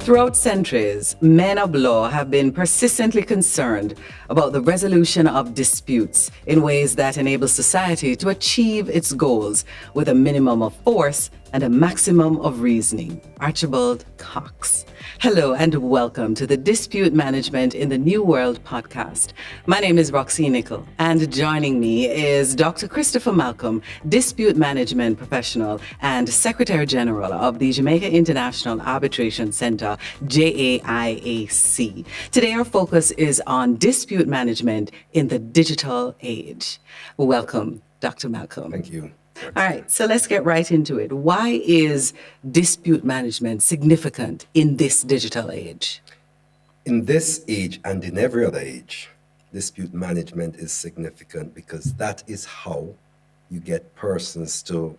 Throughout centuries, men of law have been persistently concerned about the resolution of disputes in ways that enable society to achieve its goals with a minimum of force and a maximum of reasoning. Archibald Cox. Hello and welcome to the Dispute Management in the New World podcast. My name is Roxene Nickle, and joining me is Dr. Christopher Malcolm, dispute management professional and Secretary General of the Jamaica International Arbitration Center, JAIAC. Today our focus is on dispute management in the digital age. Welcome, Dr. Malcolm. Thank you. All right, so let's get right into it. Why is dispute management significant in this digital age? In this age and in every other age, dispute management is significant because that is how you get persons to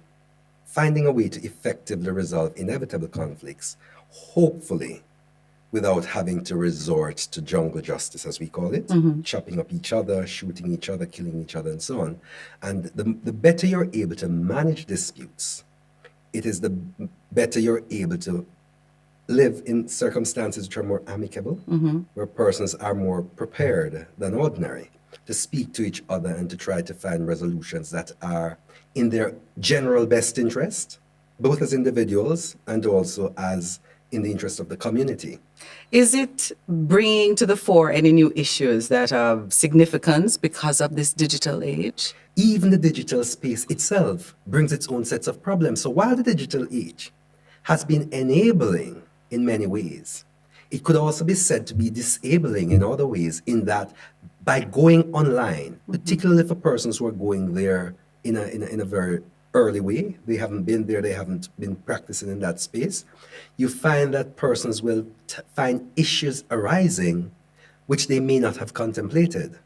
finding a way to effectively resolve inevitable conflicts, hopefully without having to resort to jungle justice, as we call it, chopping up each other, shooting each other, killing each other, and so on. And the better you're able to manage disputes, it is the better you're able to live in circumstances which are more amicable, where persons are more prepared than ordinary to speak to each other and to try to find resolutions that are in their general best interest, both as individuals and also as in the interest of the community. Is it bringing to the fore any new issues that are of significance because of this digital age? Even the digital space itself brings its own sets of problems. So while the digital age has been enabling in many ways, it could also be said to be disabling in other ways, in that by going online, particularly for persons who are going there in a very early way, they haven't been there, they haven't been practicing in that space, you find that persons will find issues arising which they may not have contemplated.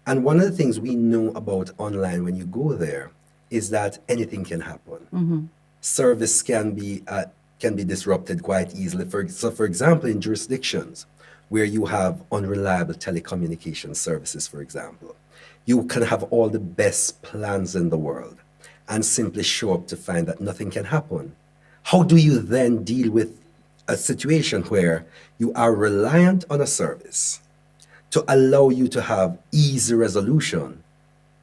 And one of the things we know about online when you go there is that anything can happen. Service can be disrupted quite easily. For example, in jurisdictions where you have unreliable telecommunication services, for example, you can have all the best plans in the world and simply show up to find that nothing can happen. How do you then deal with a situation where you are reliant on a service to allow you to have easy resolution,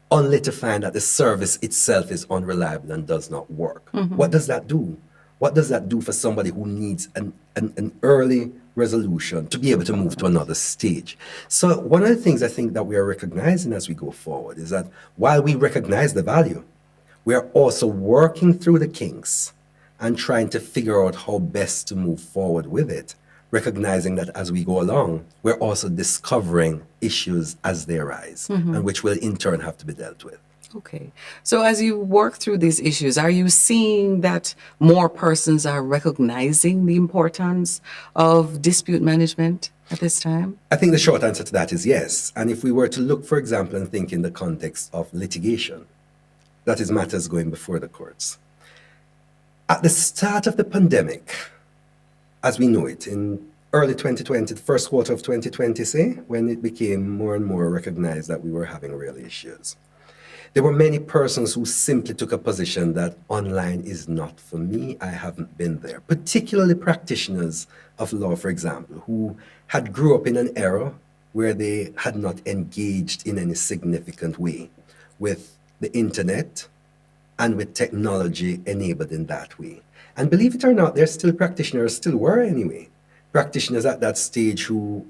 only to find that the service itself is unreliable and does not work? What does that do? What does that do for somebody who needs an early resolution to be able to move to another stage? So one of the things I think that we are recognizing as we go forward is that while we recognize the value, we are also working through the kinks and trying to figure out how best to move forward with it, recognizing that as we go along, we're also discovering issues as they arise, and which will in turn have to be dealt with. Okay. So as you work through these issues, are you seeing that more persons are recognizing the importance of dispute management at this time? I think the short answer to that is yes. And if we were to look, for example, and think in the context of litigation, that is matters going before the courts. At the start of the pandemic, as we know it, in early 2020, the first quarter of 2020, say, when it became more and more recognized that we were having real issues, there were many persons who simply took a position that online is not for me, I haven't been there. Particularly practitioners of law, for example, who had grew up in an era where they had not engaged in any significant way with the internet and with technology enabled in that way. And believe it or not, there's still practitioners, still were anyway, practitioners at that stage who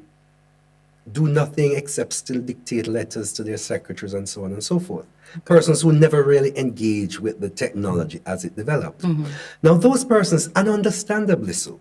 do nothing except still dictate letters to their secretaries and so on and so forth. Persons who never really engage with the technology as it developed. Now those persons, and understandably so,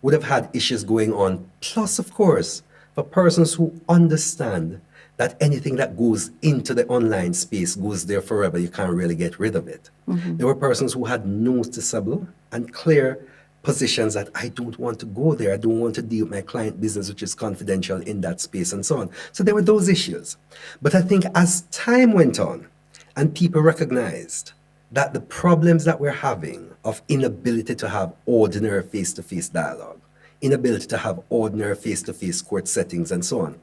would have had issues going on. Plus, of course, for persons who understand that anything that goes into the online space goes there forever, you can't really get rid of it. There were persons who had noticeable and clear positions that I don't want to go there, I don't want to deal with my client business, which is confidential in that space, and so on. So there were those issues. But I think as time went on and people recognized that the problems that we're having of inability to have ordinary face-to-face dialogue, inability to have ordinary face-to-face court settings and so on,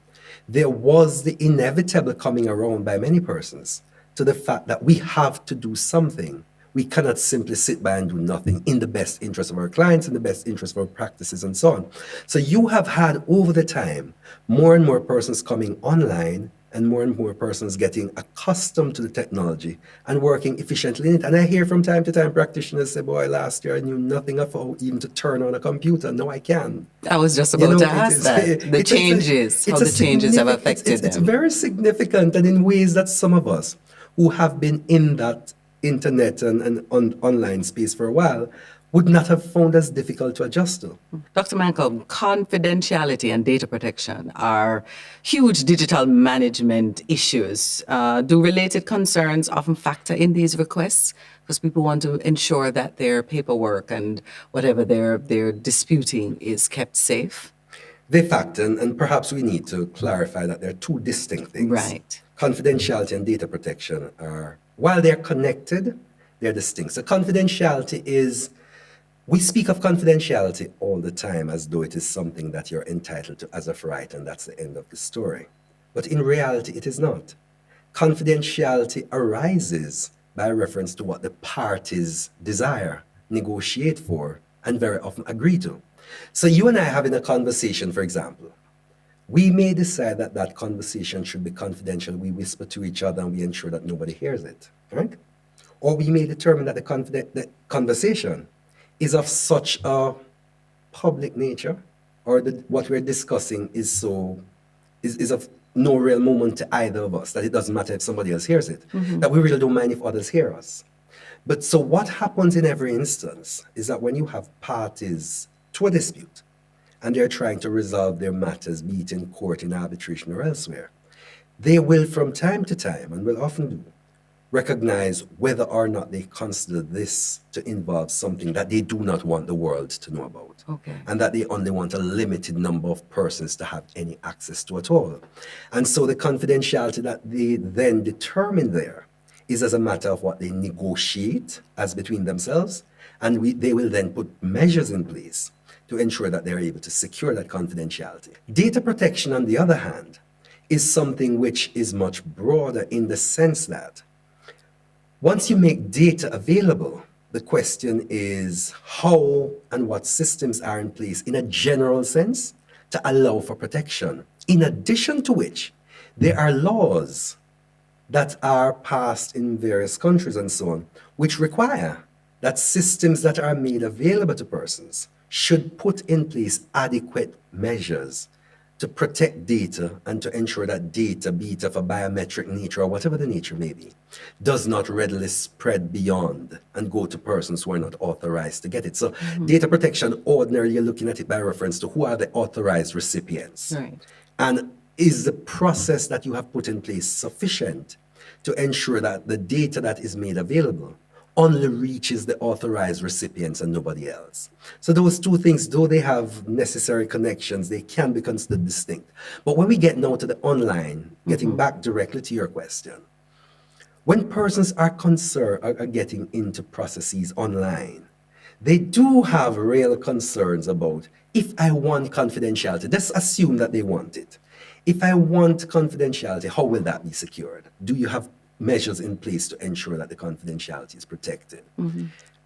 there was the inevitable coming around by many persons to the fact that we have to do something We cannot simply sit by and do nothing in the best interest of our clients, in the best interest of our practices, and so on. So you have had over the time more and more persons coming online and more persons getting accustomed to the technology and working efficiently in it. And I hear from time to time practitioners say, boy, last year I knew nothing of how even to turn on a computer. Now I can. I was just You about know, to it ask is- that. it- The it's a- changes, how it's a the changes have significant- affected it's them. very significant, and in ways that some of us who have been in that internet and online space for a while would not have found as difficult to adjust to. Dr. Malcolm, confidentiality and data protection are huge digital management issues. Do related concerns often factor in these requests? Because people want to ensure that their paperwork and whatever they're disputing is kept safe. They factor, and perhaps we need to clarify that there are two distinct things. Right. Confidentiality and data protection are, while they're connected, they're distinct. So confidentiality is, we speak of confidentiality all the time as though it is something that you're entitled to as of right, and that's the end of the story. But in reality, it is not. Confidentiality arises by reference to what the parties desire, negotiate for, and very often agree to. So you and I having a conversation, for example, we may decide that that conversation should be confidential. We whisper to each other and we ensure that nobody hears it, right? Or we may determine that the conversation is of such a public nature, or that what we're discussing is of no real moment to either of us, that it doesn't matter if somebody else hears it, that we really don't mind if others hear us. But so what happens in every instance is that when you have parties to a dispute, and they're trying to resolve their matters, be it in court, in arbitration, or elsewhere, they will from time to time, and will often do, recognize whether or not they consider this to involve something that they do not want the world to know about. Okay. And that they only want a limited number of persons to have any access to at all. And so the confidentiality that they then determine there is as a matter of what they negotiate as between themselves, and they will then put measures in place to ensure that they're able to secure that confidentiality. Data protection, on the other hand, is something which is much broader in the sense that once you make data available, the question is how and what systems are in place in a general sense to allow for protection. In addition to which, there are laws that are passed in various countries and so on, which require that systems that are made available to persons should put in place adequate measures to protect data and to ensure that data, be it of a biometric nature or whatever the nature may be, does not readily spread beyond and go to persons who are not authorized to get it. So data protection, ordinarily, you're looking at it by reference to who are the authorized recipients. Right. And is the process that you have put in place sufficient to ensure that the data that is made available only reaches the authorized recipients and nobody else? So those two things, though they have necessary connections, they can be considered distinct. But when we get now to the online, getting back directly to your question, when persons are concerned, are getting into processes online, they do have real concerns about, if I want confidentiality, let's assume that they want it. If I want confidentiality, how will that be secured? Do you have measures in place to ensure that the confidentiality is protected?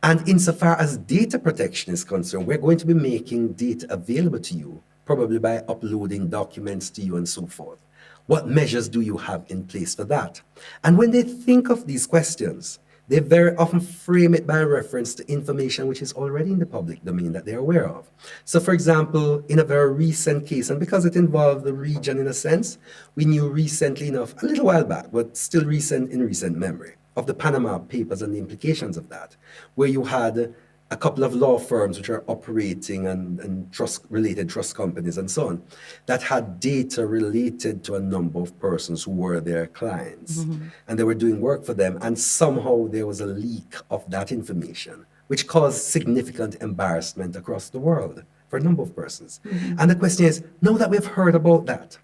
And insofar as data protection is concerned, we're going to be making data available to you, probably by uploading documents to you and so forth. What measures do you have in place for that? And when they think of these questions, they very often frame it by reference to information which is already in the public domain that they're aware of. So for example, in a very recent case, and because it involved the region in a sense, we knew recently enough, a little while back, but still recent in recent memory, of the Panama Papers and the implications of that, where you had a couple of law firms which are operating and related trust companies and so on, that had data related to a number of persons who were their clients. And they were doing work for them, and somehow there was a leak of that information, which caused significant embarrassment across the world for a number of persons. And the question is, now that we've heard about that,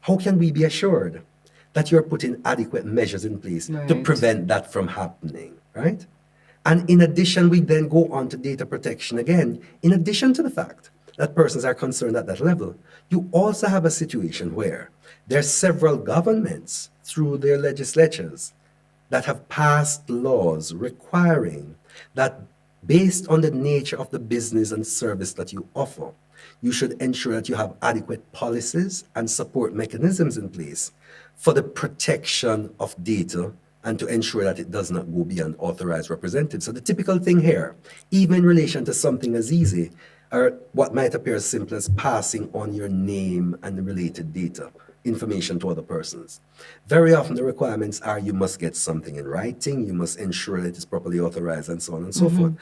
how can we be assured that you're putting adequate measures in place to Right. prevent that from happening, right? And in addition, we then go on to data protection again. In addition to the fact that persons are concerned at that level, you also have a situation where there are several governments through their legislatures that have passed laws requiring that based on the nature of the business and service that you offer, you should ensure that you have adequate policies and support mechanisms in place for the protection of data and to ensure that it does not go beyond authorized representatives. So the typical thing here, even in relation to something as easy, or what might appear as simple as passing on your name and the related data, information to other persons. Very often the requirements are you must get something in writing, you must ensure that it's properly authorized and so on and so forth.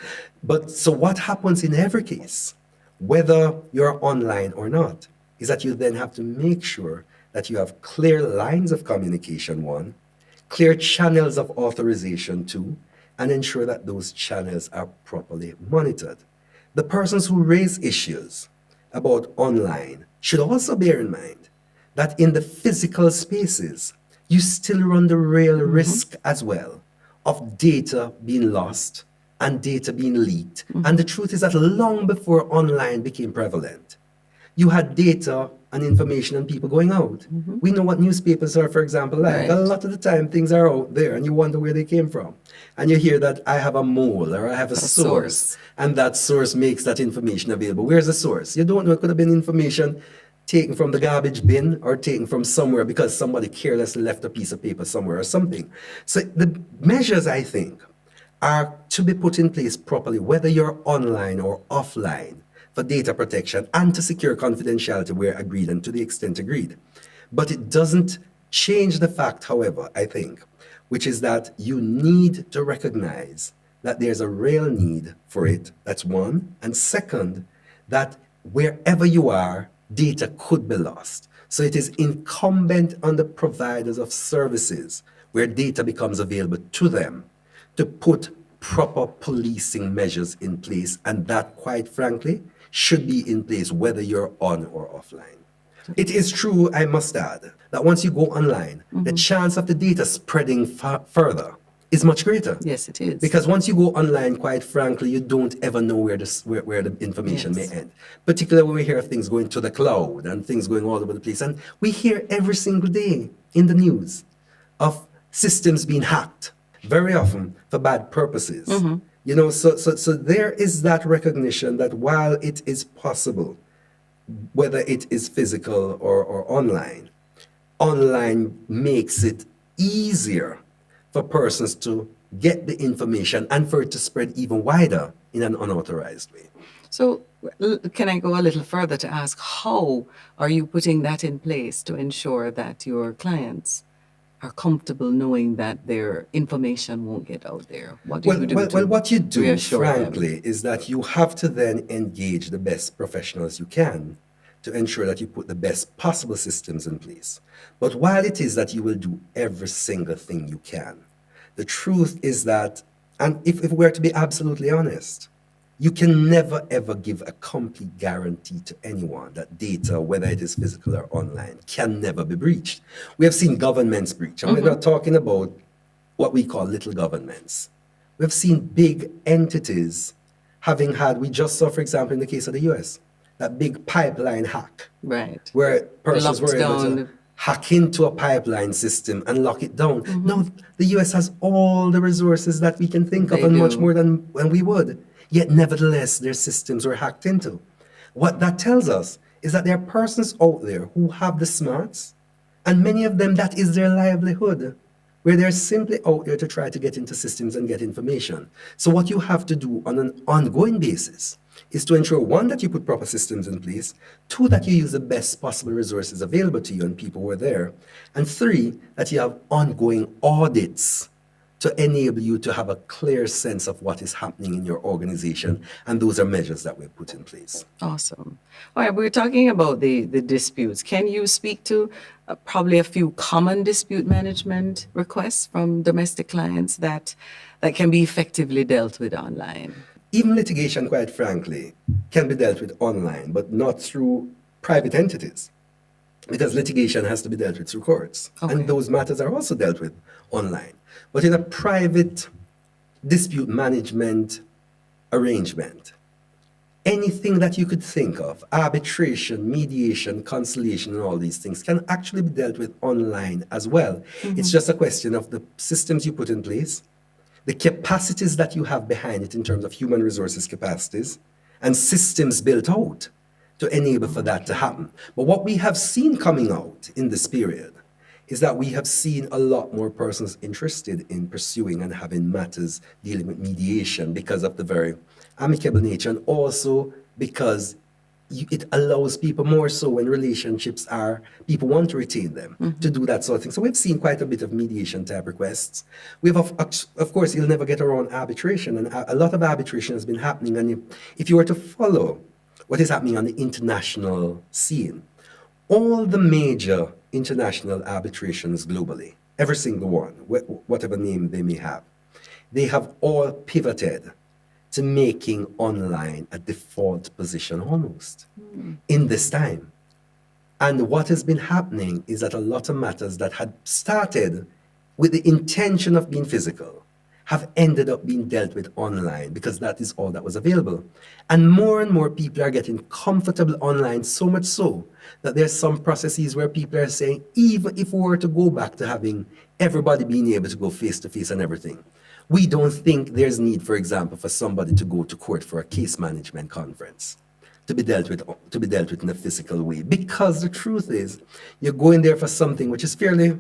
But so what happens in every case, whether you're online or not, is that you then have to make sure that you have clear lines of communication, one, clear channels of authorization, two, and ensure that those channels are properly monitored. The persons who raise issues about online should also bear in mind that in the physical spaces, you still run the real risk as well of data being lost and data being leaked. And the truth is that long before online became prevalent, you had data and information and people going out. We know what newspapers are, for example, like. Right. A lot of the time things are out there and you wonder where they came from. And you hear that I have a mole or I have a source, and that source makes that information available. Where's the source? You don't know. It could have been information taken from the garbage bin or taken from somewhere because somebody carelessly left a piece of paper somewhere or something. So the measures, I think, are to be put in place properly, whether you're online or offline, for data protection and to secure confidentiality where agreed and to the extent agreed. But it doesn't change the fact, however, I think, which is that you need to recognize that there's a real need for it. That's one. And second, that wherever you are, data could be lost. So it is incumbent on the providers of services where data becomes available to them to put proper policing measures in place. And that, quite frankly, should be in place whether you're on or offline. It is true, I must add, that once you go online, the chance of the data spreading further is much greater. Yes, it is. Because once you go online, quite frankly, you don't ever know where the information may end. Particularly when we hear of things going to the cloud and things going all over the place. And we hear every single day in the news of systems being hacked, very often for bad purposes. You know, so there is that recognition that while it is possible, whether it is physical or online, online makes it easier for persons to get the information and for it to spread even wider in an unauthorized way. So can I go a little further to ask, how are you putting that in place to ensure that your clients are comfortable knowing that their information won't get out there? What do you do? Well, what you do, reassure them? frankly, is that you have to then engage the best professionals you can to ensure that you put the best possible systems in place. But while it is that you will do every single thing you can, the truth is that, and if we're to be absolutely honest, you can never ever give a complete guarantee to anyone that data, whether it is physical or online, can never be breached. We have seen governments breach, and we're not talking about what we call little governments. We've seen big entities having had, we just saw, for example, in the case of the US, that big pipeline hack, Right. where persons Locked were able down to hack into a pipeline system and lock it down. No, the US has all the resources that we can think of They and much do. more than we would. Yet nevertheless, their systems were hacked into. What that tells us is that there are persons out there who have the smarts, and many of them, that is their livelihood, where they're simply out there to try to get into systems and get information. So what you have to do on an ongoing basis is to ensure, one, that you put proper systems in place, two, that you use the best possible resources available to you and people who are there, and three, that you have ongoing audits to enable you to have a clear sense of what is happening in your organization. And those are measures that we've put in place. Awesome. All right, we're talking about the disputes. Can you speak to probably a few common dispute management requests from domestic clients that can be effectively dealt with online? Even litigation, quite frankly, can be dealt with online, but not through private entities, because litigation has to be dealt with through courts. Okay. And those matters are also dealt with online. But in a private dispute management arrangement, anything that you could think of, arbitration, mediation, conciliation, and all these things can actually be dealt with online as well. It's just a question of the systems you put in place, the capacities that you have behind it in terms of human resources capacities, and systems built out to enable for that to happen. But what we have seen coming out in this period is that we have seen a lot more persons interested in pursuing and having matters dealing with mediation because of the very amicable nature, and also because it allows people more so when relationships are, people want to retain them to do that sort of thing. So we've seen quite a bit of mediation type requests. We've, of course, you'll never get around arbitration, and a lot of arbitration has been happening. And if you were to follow what is happening on the international scene, all the major international arbitrations globally, every single one, whatever name they may have, they have all pivoted to making online a default position almost in this time. And what has been happening is that a lot of matters that had started with the intention of being physical have ended up being dealt with online because that is all that was available. And more people are getting comfortable online, so much so that there's some processes where people are saying, even if we were to go back to having everybody being able to go face to face and everything, we don't think there's need, for example, for somebody to go to court for a case management conference to be dealt with in a physical way. Because the truth is, you're going there for something which is fairly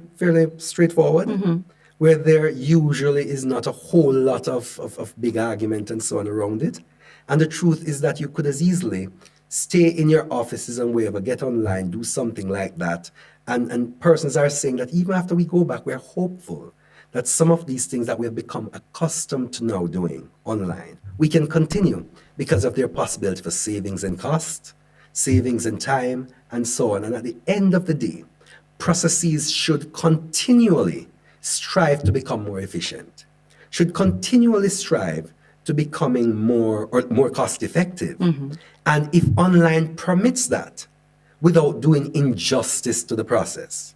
straightforward, where there usually is not a whole lot of big argument and so on around it. And the truth is that you could as easily stay in your offices and wherever, get online, do something like that. And persons are saying that even after we go back, we're hopeful that some of these things that we have become accustomed to now doing online, we can continue because of their possibility for savings in cost, savings in time, and so on. And at the end of the day, processes should continually strive to become more efficient, should continually strive to becoming more cost effective. And if online permits that without doing injustice to the process,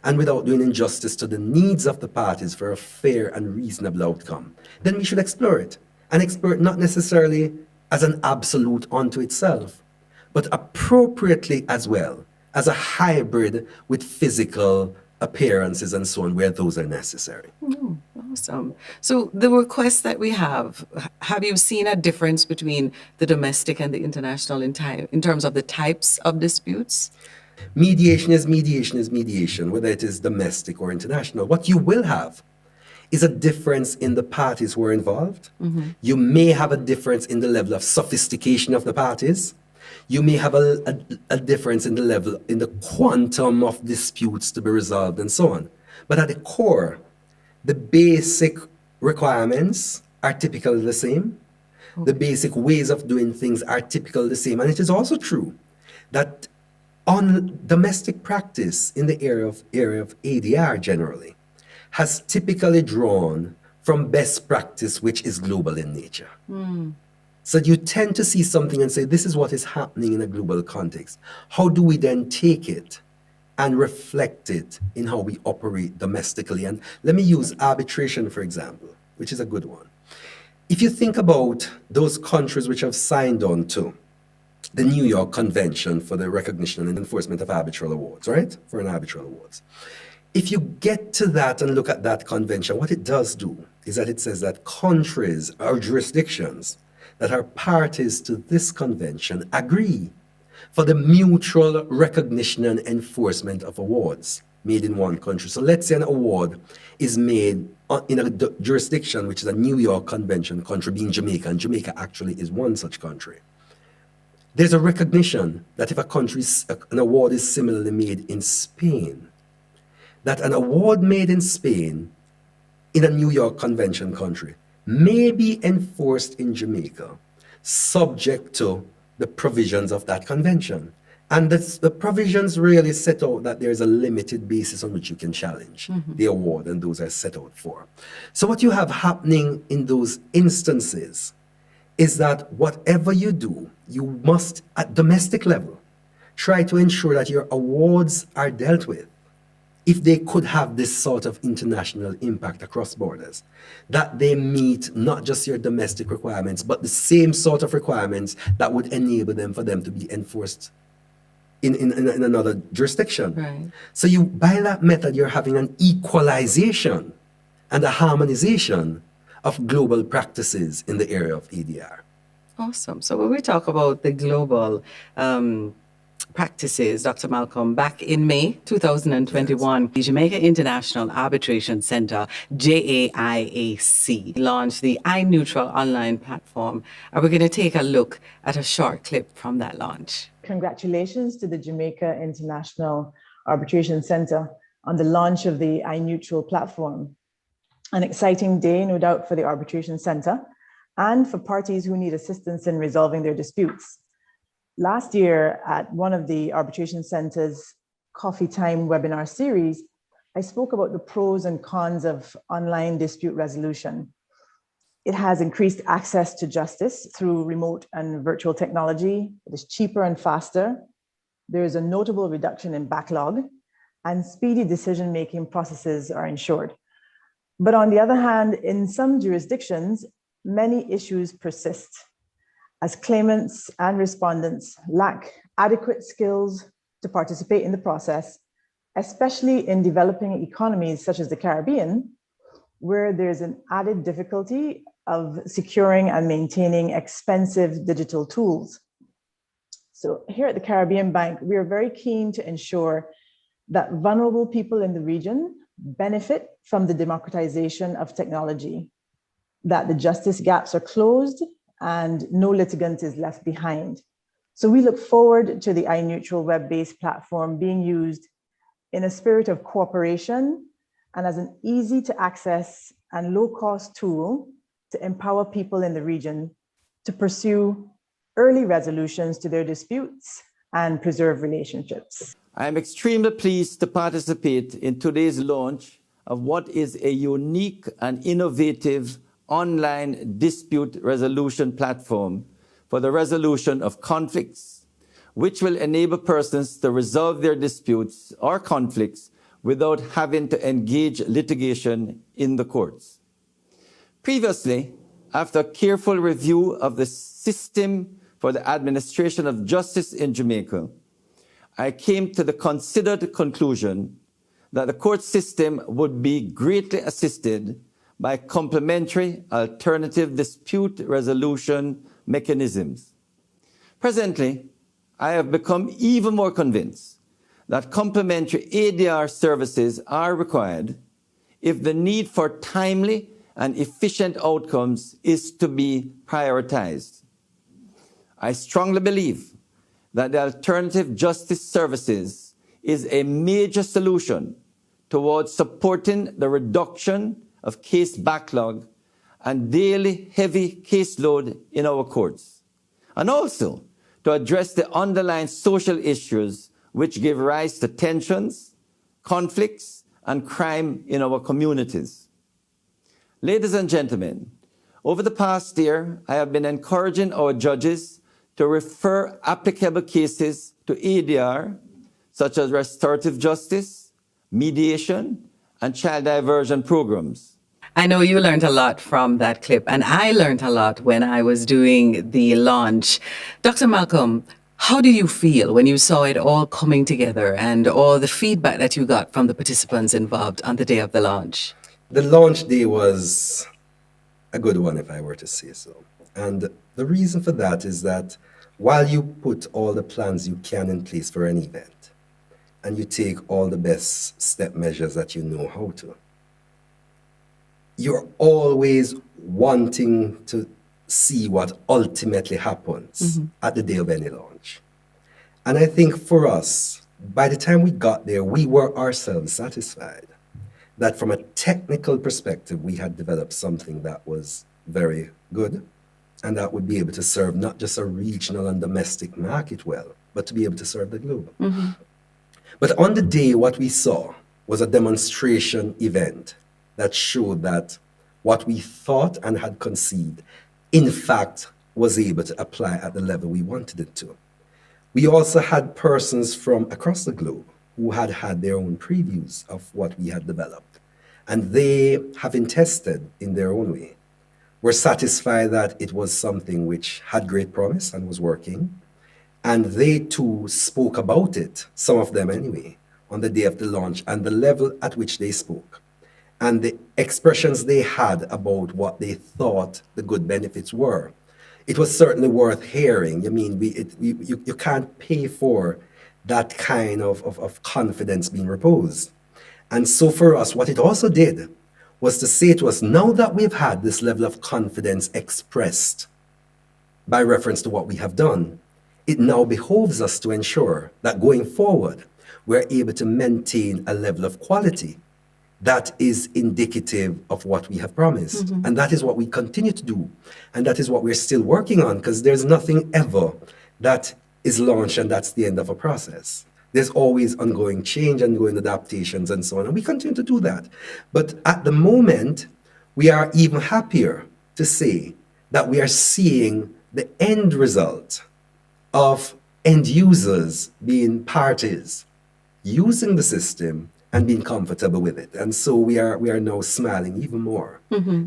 and without doing injustice to the needs of the parties for a fair and reasonable outcome, then we should explore it. And explore it not necessarily as an absolute unto itself, but appropriately as well as a hybrid with physical appearances and so on, where those are necessary. Awesome. So the requests that we have you seen a difference between the domestic and the international in terms of the types of disputes? Mediation is mediation, whether it is domestic or international. What you will have is a difference in the parties who are involved. You may have a difference in the level of sophistication of the parties. You may have a difference in the level, in the quantum of disputes to be resolved and so on. But at the core, the basic requirements are typically the same. The basic ways of doing things are typically the same. And it is also true that on domestic practice in the area of ADR generally has typically drawn from best practice, which is global in nature. So you tend to see something and say, this is what is happening in a global context. How do we then take it and reflect it in how we operate domestically? And let me use arbitration, for example, which is a good one. If you think about those countries which have signed on to the New York Convention for the Recognition and Enforcement of Arbitral Awards, right? For an arbitral awards. If you get to that and look at that convention, what it does do is that it says that countries or jurisdictions that are parties to this convention agree for the mutual recognition and enforcement of awards made in one country. So let's say an award is made in a jurisdiction which is a New York Convention country, being Jamaica, and Jamaica actually is one such country. There's a recognition that if an award is similarly made in Spain, that an award made in Spain in a New York Convention country may be enforced in Jamaica, subject to the provisions of that convention. And the provisions really set out that there's a limited basis on which you can challenge the award, and those are set out for. So what you have happening in those instances is that whatever you do, you must, at domestic level, try to ensure that your awards are dealt with if they could have this sort of international impact across borders, that they meet not just your domestic requirements, but the same sort of requirements that would enable them for them to be enforced in another jurisdiction. Right. So you, by that method, you're having an equalization and a harmonization of global practices in the area of ADR. Awesome. So when we talk about the global practices, Dr. Malcolm, back in May 2021, the Jamaica International Arbitration Center, JAIAC, launched the I-Neutral online platform. And we're going to take a look at a short clip from that launch. Congratulations to the Jamaica International Arbitration Center on the launch of the I-Neutral platform. An exciting day, no doubt, for the Arbitration Center and for parties who need assistance in resolving their disputes. Last year, at one of the Arbitration Center's Coffee Time webinar series, I spoke about the pros and cons of online dispute resolution. It has increased access to justice through remote and virtual technology. It is cheaper and faster. There is a notable reduction in backlog, and speedy decision-making processes are ensured. But on the other hand, in some jurisdictions, many issues persist, as claimants and respondents lack adequate skills to participate in the process, especially in developing economies such as the Caribbean, where there's an added difficulty of securing and maintaining expensive digital tools. So here at the Caribbean Bank, we are very keen to ensure that vulnerable people in the region benefit from the democratization of technology, that the justice gaps are closed and no litigant is left behind. So we look forward to the I-Neutral web-based platform being used in a spirit of cooperation and as an easy to access and low-cost tool to empower people in the region to pursue early resolutions to their disputes and preserve relationships. I am extremely pleased to participate in today's launch of what is a unique and innovative online dispute resolution platform for the resolution of conflicts, which will enable persons to resolve their disputes or conflicts without having to engage litigation in the courts. Previously, after careful review of the system for the administration of justice in Jamaica, I came to the considered conclusion that the court system would be greatly assisted by complementary alternative dispute resolution mechanisms. Presently, I have become even more convinced that complementary ADR services are required if the need for timely and efficient outcomes is to be prioritized. I strongly believe that the alternative justice services is a major solution towards supporting the reduction of case backlog and daily heavy caseload in our courts, and also to address the underlying social issues which give rise to tensions, conflicts, and crime in our communities. Ladies and gentlemen, over the past year, I have been encouraging our judges to refer applicable cases to ADR, such as restorative justice, mediation, and child diversion programs. I know you learned a lot from that clip, and I learned a lot when I was doing the launch. Dr. Malcolm, how do you feel when you saw it all coming together and all the feedback that you got from the participants involved on the day of the launch? The launch day was a good one, if I were to say so. And the reason for that is that while you put all the plans you can in place for an event, and you take all the best step measures that you know how to, you're always wanting to see what ultimately happens at the day of any launch. And I think for us, by the time we got there, we were ourselves satisfied that from a technical perspective, we had developed something that was very good and that would be able to serve not just a regional and domestic market well, but to be able to serve the globe. But on the day, what we saw was a demonstration event that showed that what we thought and had conceived, in fact, was able to apply at the level we wanted it to. We also had persons from across the globe who had had their own previews of what we had developed. And they, having tested in their own way, were satisfied that it was something which had great promise and was working. And they too spoke about it, some of them anyway, on the day of the launch, and the level at which they spoke and the expressions they had about what they thought the good benefits were. It was certainly worth hearing. I mean, you can't pay for that kind of confidence being reposed. And so for us, what it also did was to say to us, now that we've had this level of confidence expressed by reference to what we have done, it now behoves us to ensure that going forward, we're able to maintain a level of quality that is indicative of what we have promised. Mm-hmm. And that is what we continue to do. And that is what we're still working on, because there's nothing ever that is launched and that's the end of a process. There's always ongoing change, ongoing adaptations, and so on. And we continue to do that. But at the moment, we are even happier to say that we are seeing the end result of end users being parties, using the system and being comfortable with it. And so we are now smiling even more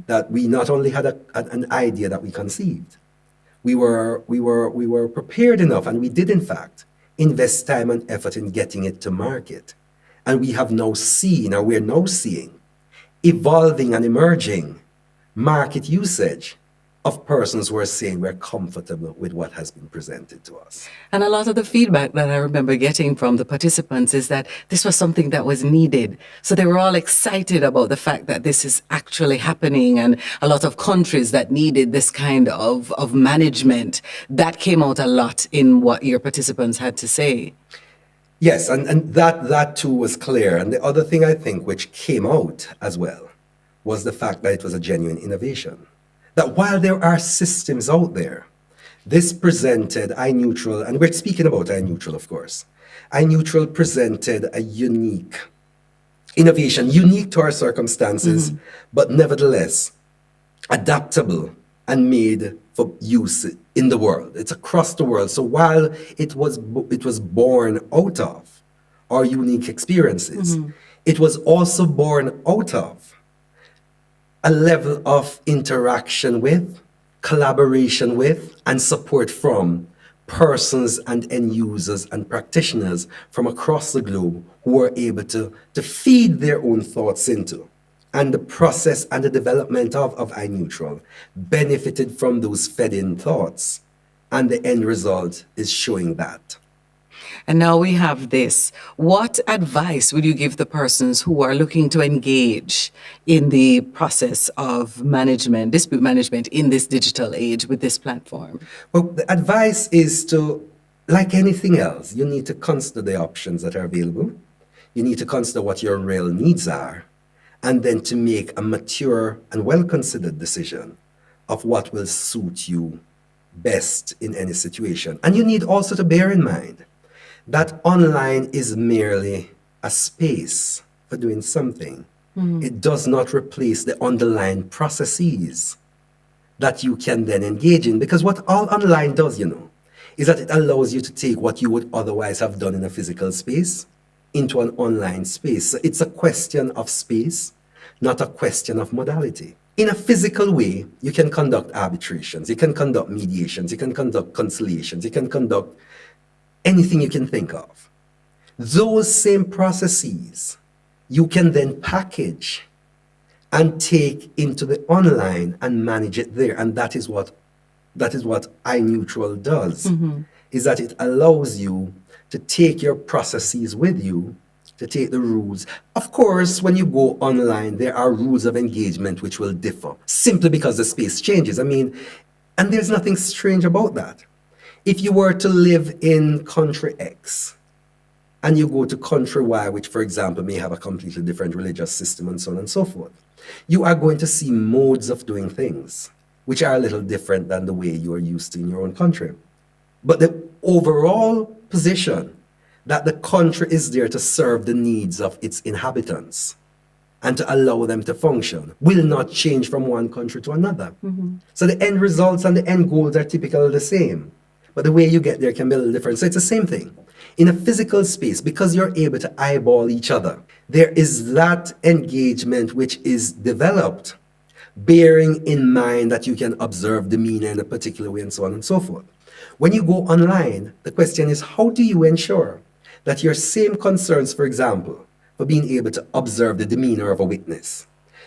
that we not only had an idea that we conceived, we were prepared enough, and we did in fact invest time and effort in getting it to market. And we have now seen, or we're now seeing, evolving and emerging market usage of persons who are saying we're comfortable with what has been presented to us. And a lot of the feedback that I remember getting from the participants is that this was something that was needed. So they were all excited about the fact that this is actually happening, and a lot of countries that needed this kind of management. That came out a lot in what your participants had to say. Yes, and that too was clear. And the other thing I think which came out as well was the fact that it was a genuine innovation. That while there are systems out there, this presented iNeutral, and we're speaking about iNeutral, of course. iNeutral presented a unique innovation, unique to our circumstances, but nevertheless adaptable and made for use in the world. It's across the world. So while it was born out of our unique experiences, it was also born out of a level of interaction with, collaboration with, and support from persons and end users and practitioners from across the globe who were able to feed their own thoughts into. And the process and the development of iNeutral benefited from those fed-in thoughts. And the end result is showing that. And now we have this. What advice would you give the persons who are looking to engage in the process of management, dispute management in this digital age with this platform? Well, the advice is to, like anything else, you need to consider the options that are available. You need to consider what your real needs are, and then to make a mature and well-considered decision of what will suit you best in any situation. And you need also to bear in mind that online is merely a space for doing something. It does not replace the underlying processes that you can then engage in. Because what all online does, is that it allows you to take what you would otherwise have done in a physical space into an online space. So it's a question of space, not a question of modality. In a physical way, you can conduct arbitrations, you can conduct mediations, you can conduct conciliations, you can conduct anything you can think of. Those same processes you can then package and take into the online and manage it there. And that is what iNeutral does, is that it allows you to take your processes with you, to take the rules. Of course, when you go online, there are rules of engagement which will differ simply because the space changes. And there's nothing strange about that. If you were to live in country X and you go to country Y, which, for example, may have a completely different religious system and so on and so forth, you are going to see modes of doing things which are a little different than the way you are used to in your own country. But the overall position that the country is there to serve the needs of its inhabitants and to allow them to function will not change from one country to another. So the end results and the end goals are typically the same. But the way you get there can be a little different. So it's the same thing. in a physical space, because you're able to eyeball each other, there is that engagement which is developed, bearing in mind that you can observe demeanor in a particular way and so on and so forth. When you go online, the question is, how do you ensure that your same concerns, for example, for being able to observe the demeanor of a witness,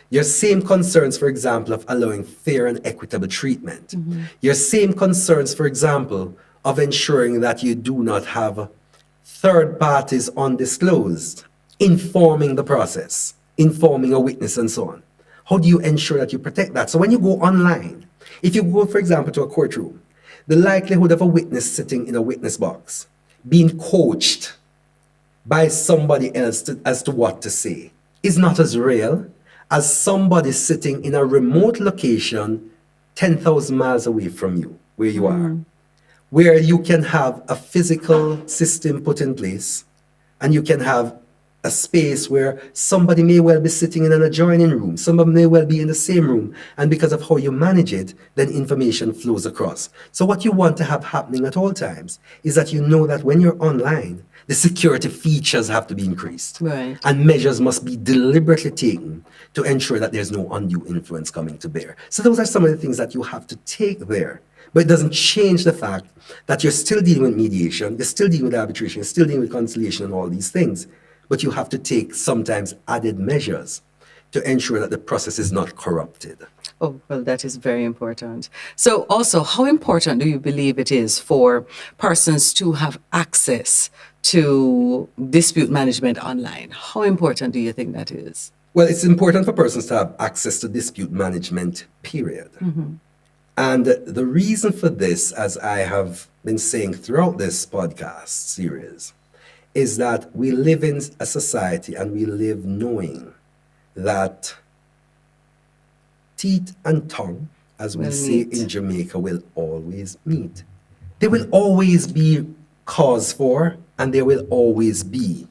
your same concerns, for example, of allowing fair and equitable treatment, your same concerns, for example, of ensuring that you do not have third parties undisclosed informing the process, informing a witness and so on. How do you ensure that you protect that? So when you go online, if you go, for example, to a courtroom, the likelihood of a witness sitting in a witness box being coached by somebody else as to what to say is not as real as somebody sitting in a remote location 10,000 miles away from you, where you are, where you can have a physical system put in place, and you can have a space where somebody may well be sitting in an adjoining room, somebody may well be in the same room, and because of how you manage it, then information flows across. So what you want to have happening at all times is that you know that when you're online, the security features have to be increased. Right. And measures must be deliberately taken to ensure that there's no undue influence coming to bear. So those are some of the things that you have to take there. But it doesn't change the fact that you're still dealing with mediation, you're still dealing with arbitration, you're still dealing with conciliation and all these things. But you have to take sometimes added measures to ensure that the process is not corrupted. Oh, well, that is very important. So also, how important do you believe it is for persons to have access to dispute management online? How important do you think that is? Well, it's important for persons to have access to dispute management, period. And the reason for this, as I have been saying throughout this podcast series, is that we live in a society and we live knowing that teeth and tongue, as we say in Jamaica, will always meet. There will always be cause for, and there will always be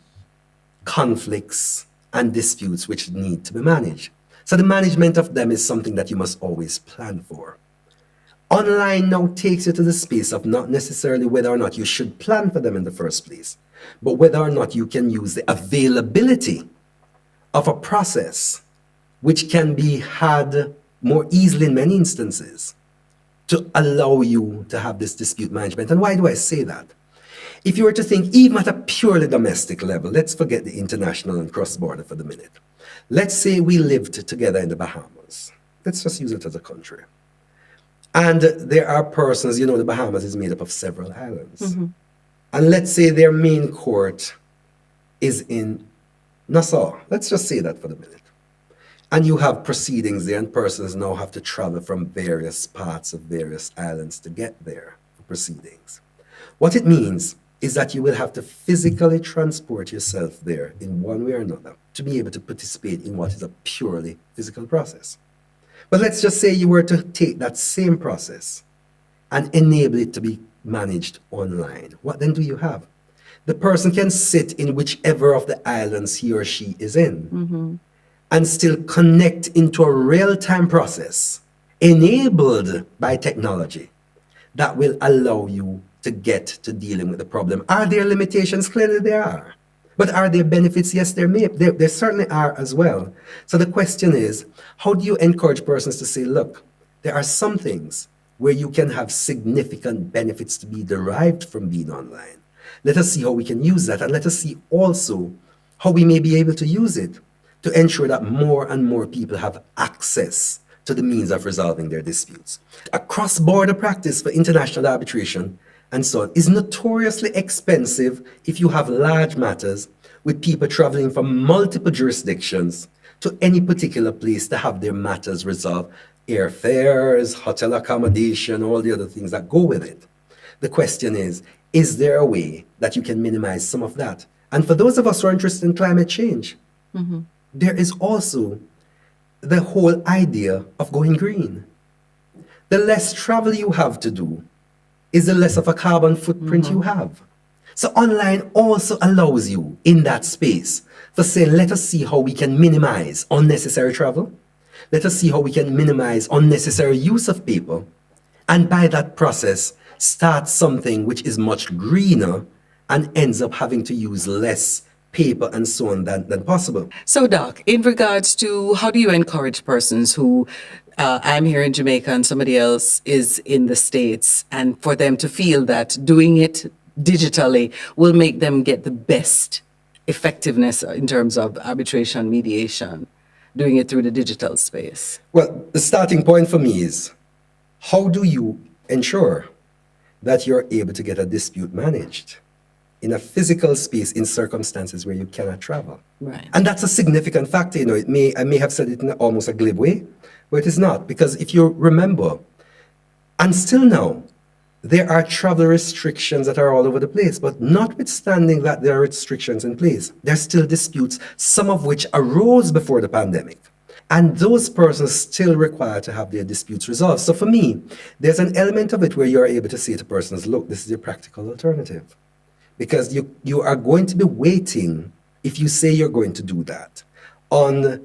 conflicts and disputes which need to be managed. So the management of them is something that you must always plan for. Online now takes you to the space of not necessarily whether or not you should plan for them in the first place, but whether or not you can use the availability of a process which can be had more easily in many instances to allow you to have this dispute management. And why do I say that? If you were to think even at a purely domestic level, let's forget the international and cross-border for the minute. Let's say we lived together in the Bahamas. Let's just use it as a country. And there are persons, you know, the Bahamas is made up of several islands. And let's say their main court is in Nassau. Let's just say that for the minute. And you have proceedings there, and persons now have to travel from various parts of various islands to get there for proceedings. What it means is that you will have to physically transport yourself there in one way or another to be able to participate in what is a purely physical process. But let's just say you were to take that same process and enable it to be managed online. What then do you have? The person can sit in whichever of the islands he or she is in and still connect into a real-time process enabled by technology that will allow you to get to dealing with the problem. Are there limitations? Clearly there are. But are there benefits? Yes, there certainly are as well. So the question is, how do you encourage persons to say, look, there are some things where you can have significant benefits to be derived from being online. Let us see how we can use that, and let us see also how we may be able to use it to ensure that more and more people have access to the means of resolving their disputes. A cross-border practice for international arbitration and so on is notoriously expensive if you have large matters with people traveling from multiple jurisdictions to any particular place to have their matters resolved. Airfares, hotel accommodation, all the other things that go with it. The question is there a way that you can minimize some of that? And for those of us who are interested in climate change, there is also the whole idea of going green. The less travel you have to do is the less of a carbon footprint you have. So online also allows you in that space to say, let us see how we can minimize unnecessary travel. Let us see how we can minimize unnecessary use of people. And by that process, start something which is much greener and ends up having to use less paper and so on than possible. So, Doc, in regards to how do you encourage persons who I'm here in Jamaica and somebody else is in the States, and for them to feel that doing it digitally will make them get the best effectiveness in terms of arbitration mediation, doing it through the digital space? Well, the starting point for me is, how do you ensure that you're able to get a dispute managed in a physical space in circumstances where you cannot travel? Right. And that's a significant factor. I may have said it in almost a glib way, but it is not. Because if you remember, and still now, there are travel restrictions that are all over the place. But notwithstanding that there are restrictions in place, there are still disputes, some of which arose before the pandemic. And those persons still require to have their disputes resolved. So for me, there's an element of it where you're able to say to persons, look, this is your practical alternative. Because you are going to be waiting, if you say you're going to do that, on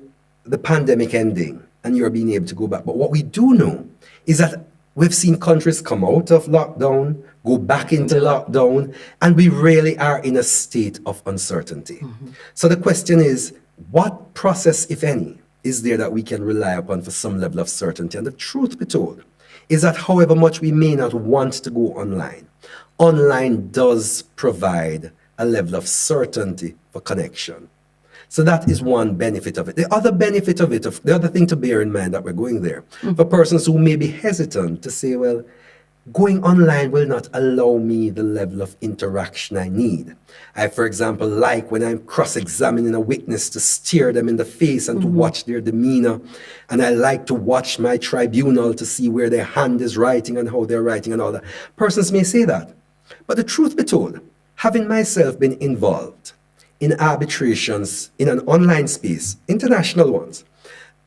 the pandemic ending and you're being able to go back. But what we do know is that we've seen countries come out of lockdown, go back into lockdown, and we really are in a state of uncertainty. Mm-hmm. So the question is, what process, if any, is there that we can rely upon for some level of certainty? And the truth be told is that however much we may not want to go online, online does provide a level of certainty for connection. So that is one benefit of it. The other benefit of it, the other thing to bear in mind that we're going there, for persons who may be hesitant to say, well, going online will not allow me the level of interaction I need. I, for example, like when I'm cross-examining a witness to stare them in the face and to watch their demeanor. And I like to watch my tribunal to see where their hand is writing and how they're writing and all that. Persons may say that. But the truth be told, having myself been involved in arbitrations in an online space, international ones,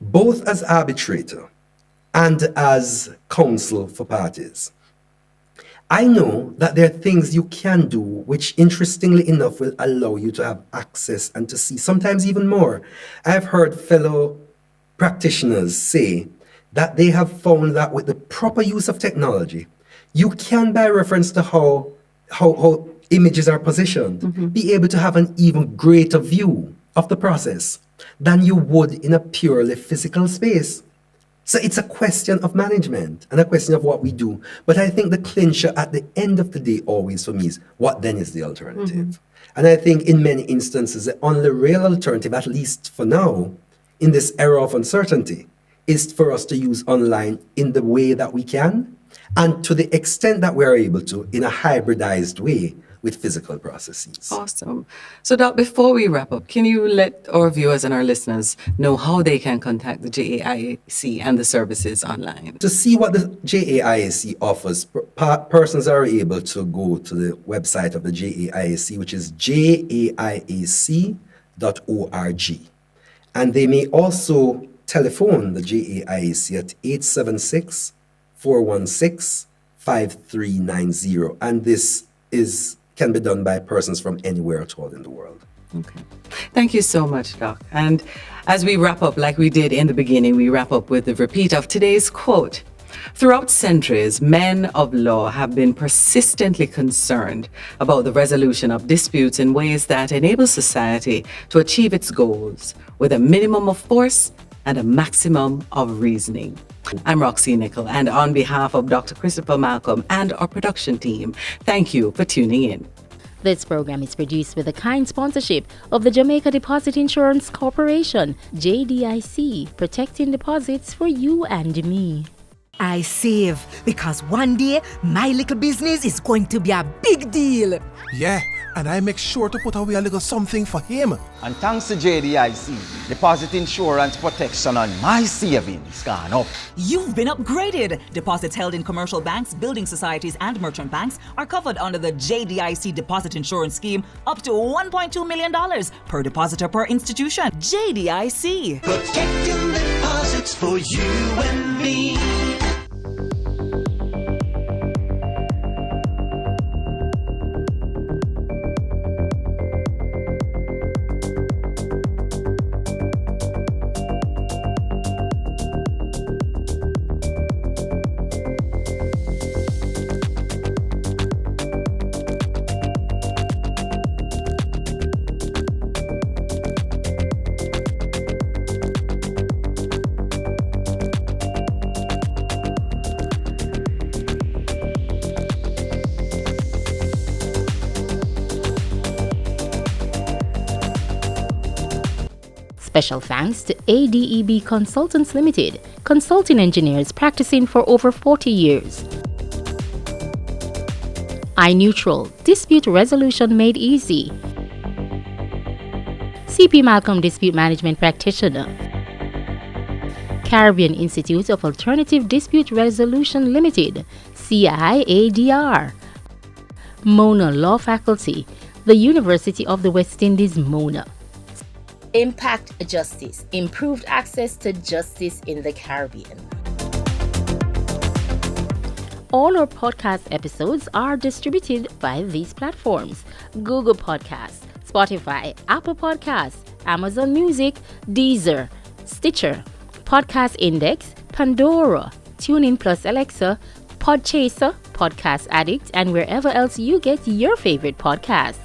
both as arbitrator and as counsel for parties, I know that there are things you can do which, interestingly enough, will allow you to have access and to see sometimes even more. I've heard fellow practitioners say that they have found that with the proper use of technology, you can, by reference to how images are positioned, be able to have an even greater view of the process than you would in a purely physical space. So it's a question of management and a question of what we do. But I think the clincher at the end of the day always for me is, what then is the alternative? And I think in many instances, the only real alternative, at least for now, in this era of uncertainty, is for us to use online in the way that we can, and to the extent that we're able to, in a hybridized way with physical processes. Awesome. So, Doc, before we wrap up, can you let our viewers and our listeners know how they can contact the JAIAC and the services online? To see what the JAIAC offers, persons are able to go to the website of the JAIAC, which is jaiac.org. And they may also telephone the JAIAC at 876-416-5390. And this can be done by persons from anywhere at all in the world. Okay. Thank you so much, Doc. And as we wrap up, like we did in the beginning, we wrap up with the repeat of today's quote. Throughout centuries, men of law have been persistently concerned about the resolution of disputes in ways that enable society to achieve its goals with a minimum of force and a maximum of reasoning. I'm Roxene Nickle, and on behalf of Dr. Christopher Malcolm and our production team, thank you for tuning in. This program is produced with the kind sponsorship of the Jamaica Deposit Insurance Corporation, JDIC, protecting deposits for you and me. I save because one day my little business is going to be a big deal. Yeah, and I make sure to put away a little something for him. And thanks to JDIC, deposit insurance protection on my savings gone up. You've been upgraded. Deposits held in commercial banks, building societies, and merchant banks are covered under the JDIC deposit insurance scheme up to $1.2 million per depositor per institution. JDIC. Protecting deposits for you and me. Special thanks to ADEB Consultants Limited, consulting engineers practicing for over 40 years. iNeutral, dispute resolution made easy. CP Malcolm Dispute Management Practitioner. Caribbean Institute of Alternative Dispute Resolution Limited, CIADR. Mona Law Faculty, the University of the West Indies, Mona. Impact Justice, improved access to justice in the Caribbean. All our podcast episodes are distributed by these platforms: Google Podcasts, Spotify, Apple Podcasts, Amazon Music, Deezer, Stitcher, Podcast Index, Pandora, TuneIn Plus Alexa, Podchaser, Podcast Addict, and wherever else you get your favorite podcasts.